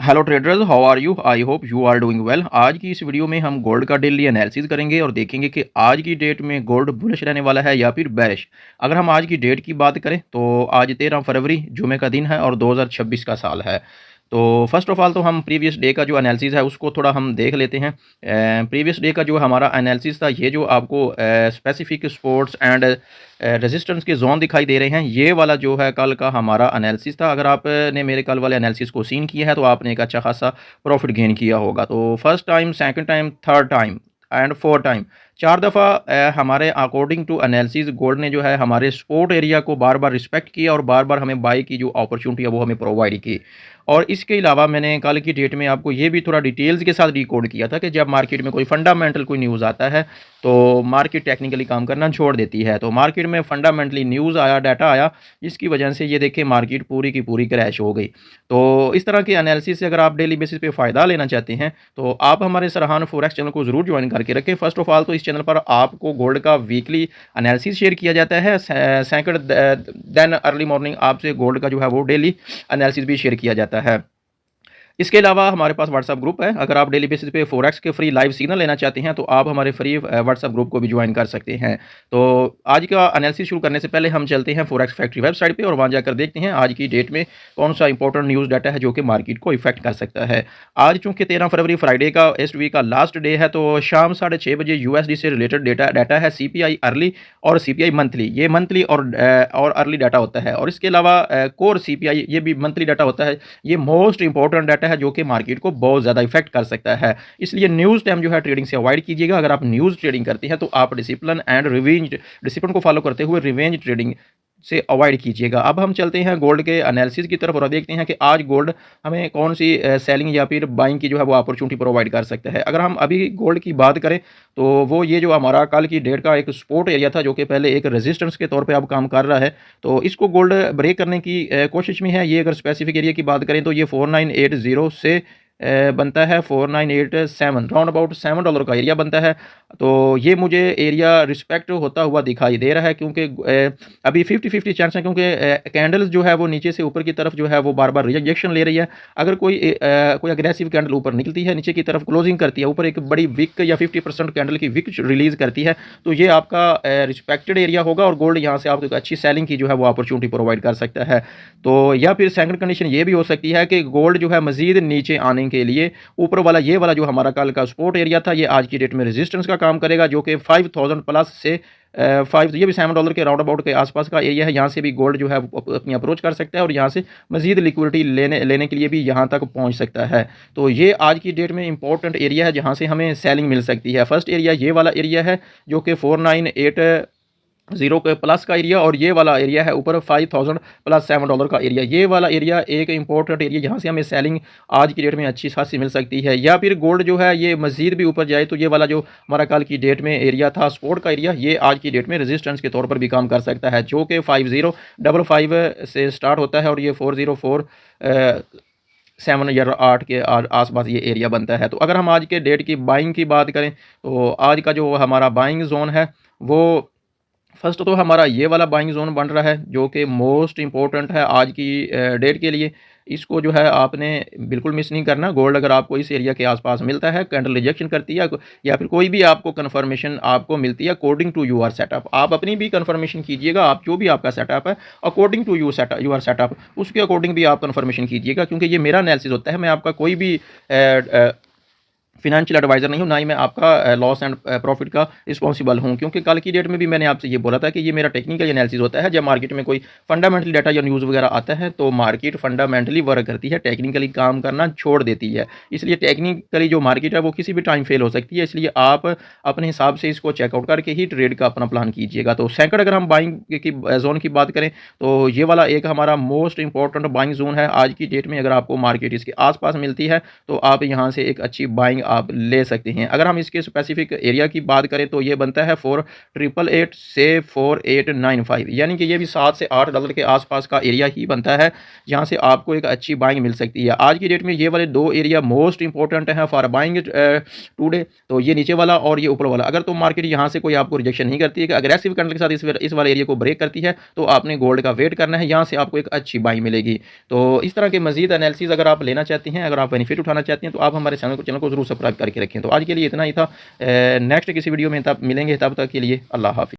Hello traders, how are you? I hope you are doing well. आज की इस video में हम गोल्ड का डेली एनालिसिस करेंगे और देखेंगे कि आज की डेट में गोल्ड बुलिश रहने वाला है या फिर बेरिश। अगर हम आज की डेट की बात करें तो आज 13 फरवरी जुमे का दिन है और 2026 का साल है। तो फर्स्ट ऑफ ऑल तो हम प्रीवियस डे का जो एनालिसिस है उसको थोड़ा हम देख लेते हैं। प्रीवियस डे का जो हमारा एनालिसिस था, ये जो आपको स्पेसिफिक स्पोर्ट्स एंड रेजिस्टेंस के जोन दिखाई दे रहे हैं, ये वाला जो है कल का हमारा एनालिसिस था। अगर आपने मेरे कल वाले एनालिसिस को सीन किया है तो आपने एक अच्छा खासा प्रॉफिट गेन किया होगा। तो first time, second time, third time and fourth time, 4 दफ़ा हमारे अकॉर्डिंग टू एनालिसिस गोल्ड ने जो है हमारे सपोर्ट एरिया को बार बार रिस्पेक्ट किया और बार बार हमें बाई की जो अपॉर्चुनिटी है वो हमें प्रोवाइड की। और इसके अलावा मैंने कल की डेट में आपको ये भी थोड़ा डिटेल्स के साथ रिकॉर्ड किया था कि जब मार्केट में कोई फंडामेंटल कोई न्यूज़ आता है तो मार्केट टेक्निकली काम करना छोड़ देती है। तो मार्केट में फंडामेंटली न्यूज़ आया, डाटा आया, जिसकी वजह से ये देखिए मार्केट पूरी की पूरी क्रैश हो गई। तो इस तरह के एनालिसिस से अगर आप डेली बेसिस पे फ़ायदा लेना चाहते हैं तो आप हमारे सरहान फॉरेक्स चैनल को ज़रूर ज्वाइन करके रखें। फर्स्ट ऑफ ऑल तो इस चैनल पर आपको गोल्ड का वीकली एनालिसिस शेयर किया जाता है। सेकंड, देन अर्ली मॉर्निंग आपसे गोल्ड का जो है वो डेली एनालिसिस भी शेयर किया जाता है। इसके अलावा हमारे पास व्हाट्सअप ग्रुप है। अगर आप डेली बेसिस पे फॉरेक्स के फ्री लाइव सिग्नल लेना चाहते हैं तो आप हमारे फ्री व्हाट्सअप ग्रुप को भी ज्वाइन कर सकते हैं। तो आज का एनालिसिस शुरू करने से पहले हम चलते हैं फॉरेक्स फैक्ट्री वेबसाइट पे और वहां जाकर देखते हैं आज की डेट में कौन सा इंपॉर्टेंट न्यूज़ डाटा है जो कि मार्केट को इफेक्ट कर सकता है। आज चूंकि 13 फरवरी फ्राइडे का इस वीक का लास्ट डे है तो शाम 6:30 बजे यूएसडी से रिलेटेड डाटा है सीपीआई अर्ली और सीपीआई मंथली। ये मंथली और अर्ली डाटा होता है। और इसके अलावा कोर सीपीआई, ये भी मंथली डाटा होता है। ये मोस्ट इंपॉर्टेंट डाटा है जो कि मार्केट को बहुत ज़्यादा इफेक्ट कर सकता है। इसलिए न्यूज़ टाइम जो है ट्रेडिंग से अवॉइड कीजिएगा। अगर आप न्यूज़ ट्रेडिंग करते हैं तो आप डिसिप्लिन को फॉलो करते हुए रिवेंज ट्रेडिंग से अवॉइड कीजिएगा। अब हम चलते हैं गोल्ड के एनालिसिस की तरफ और देखते हैं कि आज गोल्ड हमें कौन सी सेलिंग या फिर बाइंग की जो है वो अपॉर्चुनिटी प्रोवाइड कर सकता है। अगर हम अभी गोल्ड की बात करें तो वो ये जो हमारा कल की डेट का एक सपोर्ट एरिया था जो कि पहले एक रेजिस्टेंस के तौर पे अब काम कर रहा है, तो इसको गोल्ड ब्रेक करने की कोशिश में है। ये अगर स्पेसिफिक एरिया की बात करें तो ये 4980 से बनता है 4987, राउंड अबाउट $7 का एरिया बनता है। तो ये मुझे एरिया रिस्पेक्ट होता हुआ दिखाई दे रहा है क्योंकि अभी 50-50 चांस है क्योंकि कैंडल्स जो है वो नीचे से ऊपर की तरफ जो है वो बार बार रिजेक्शन ले रही है। अगर कोई अग्रेसिव कैंडल ऊपर निकलती है, नीचे की तरफ क्लोजिंग करती है, ऊपर एक बड़ी विक या 50% कैंडल की विक रिलीज करती है, तो ये आपका रिस्पेक्टेड एरिया होगा और गोल्ड यहाँ से आपको एक अच्छी सेलिंग की जो है वो अपॉर्चुनिटी प्रोवाइड कर सकता है। तो या फिर सेकंड कंडीशन ये भी हो सकती है कि गोल्ड जो है मजीद नीचे आने के लिए ऊपर वाला ये वाला जो हमारा कल का सपोर्ट एरिया था ये आज की डेट में रेजिस्टेंस का काम करेगा जो कि 5000 प्लस से 5, ये भी $7 के राउंड अबाउट के आसपास का एरिया है। यहाँ से भी गोल्ड जो है अपनी अप्रोच कर सकता है और यहाँ से मजीद लिक्विडिटी लेने के लिए भी यहाँ तक पहुँच सकता है। तो ये आज की डेट में इंपॉर्टेंट एरिया है जहाँ से हमें सेलिंग मिल सकती है। फर्स्ट एरिया ये वाला एरिया है जो कि 4980 के प्लस का एरिया और ये वाला एरिया है ऊपर 5000 प्लस $7 का एरिया। ये वाला एरिया एक इंपॉर्टेंट एरिया जहाँ से हमें सेलिंग आज की डेट में अच्छी खासी मिल सकती है। या फिर गोल्ड जो है ये मजीद भी ऊपर जाए तो ये वाला जो हमारा कल की डेट में एरिया था सपोर्ट का एरिया, ये आज की डेट में रेजिस्टेंस के तौर पर भी काम कर सकता है जो कि 5055 से स्टार्ट होता है और ये 404 7 या 8 के आसपास ये एरिया बनता है। तो अगर हम आज के डेट की बाइंग की बात करें तो आज का जो हमारा बाइंग जोन है वो फर्स्ट तो हमारा ये वाला बाइंग जोन बन रहा है जो कि मोस्ट इंपॉर्टेंट है आज की डेट के लिए। इसको जो है आपने बिल्कुल मिस नहीं करना। गोल्ड अगर आपको इस एरिया के आसपास मिलता है, कैंडल रिजेक्शन करती है या फिर कोई भी आपको कन्फर्मेशन आपको मिलती है अकॉर्डिंग टू यूर सेटअप, आप अपनी भी कन्फर्मेशन कीजिएगा। आप जो भी आपका सेटअप है अकॉर्डिंग टू यूर सेटअप उसके अकॉर्डिंग भी आप कन्फर्मेशन कीजिएगा क्योंकि ये मेरा एनालिसिस होता है। मैं आपका कोई भी फिनेंशियल एडवाइज़र नहीं हूँ, ना ही मैं आपका लॉस एंड प्रॉफिट का रिस्पॉन्सिबल हूँ। क्योंकि कल की डेट में भी मैंने आपसे ये बोला था कि ये मेरा टेक्निकल एनालिसिस होता है। जब मार्केट में कोई फंडामेंटली डाटा या न्यूज़ वगैरह आता है तो मार्केट फंडामेंटली वर्क करती है, टेक्निकली काम करना छोड़ देती है। इसलिए टेक्निकली जो मार्केट है वो किसी भी टाइम फेल हो सकती है। इसलिए आप अपने हिसाब से इसको चेकआउट करके ही ट्रेड का अपना प्लान कीजिएगा। तो सेकंड, अगर हम बाइंग की जोन की बात करें तो ये वाला एक हमारा मोस्ट इंपॉर्टेंट बाइंग जोन है आज की डेट में। अगर आपको मार्केट इसके आसपास मिलती है तो आप यहाँ से एक अच्छी बाइंग आप ले सकते हैं। अगर हम इसके स्पेसिफिक एरिया की बात करें तो ये बनता है $4,888 से $4,895, यानी कि ये भी $7 से $8 के आसपास का एरिया ही बनता है, जहाँ से आपको एक अच्छी बाइंग मिल सकती है। आज की डेट में ये वाले 2 एरिया मोस्ट इंपॉर्टेंट हैं फॉर बाइंग टुडे, तो ये नीचे वाला और ये ऊपर वाला। अगर तो मार्केट यहाँ से कोई आपको रिजेक्शन नहीं करती है कि अग्रेसिव कैंडल के साथ इस वाले एरिया को ब्रेक करती है, तो आपने गोल्ड का वेट करना है, यहाँ से आपको एक अच्छी बाइंग मिलेगी। तो इस तरह के मजीद एनालिसिस अगर आप लेना चाहते हैं, अगर आप बेनिफिट उठाना चाहते हैं, तो आप हमारे चैनल को जरूर सब्सक्राइब करके रखें। तो आज के लिए इतना ही था। नेक्स्ट किसी वीडियो में तब मिलेंगे, तब तक के लिए अल्लाह हाफिज़।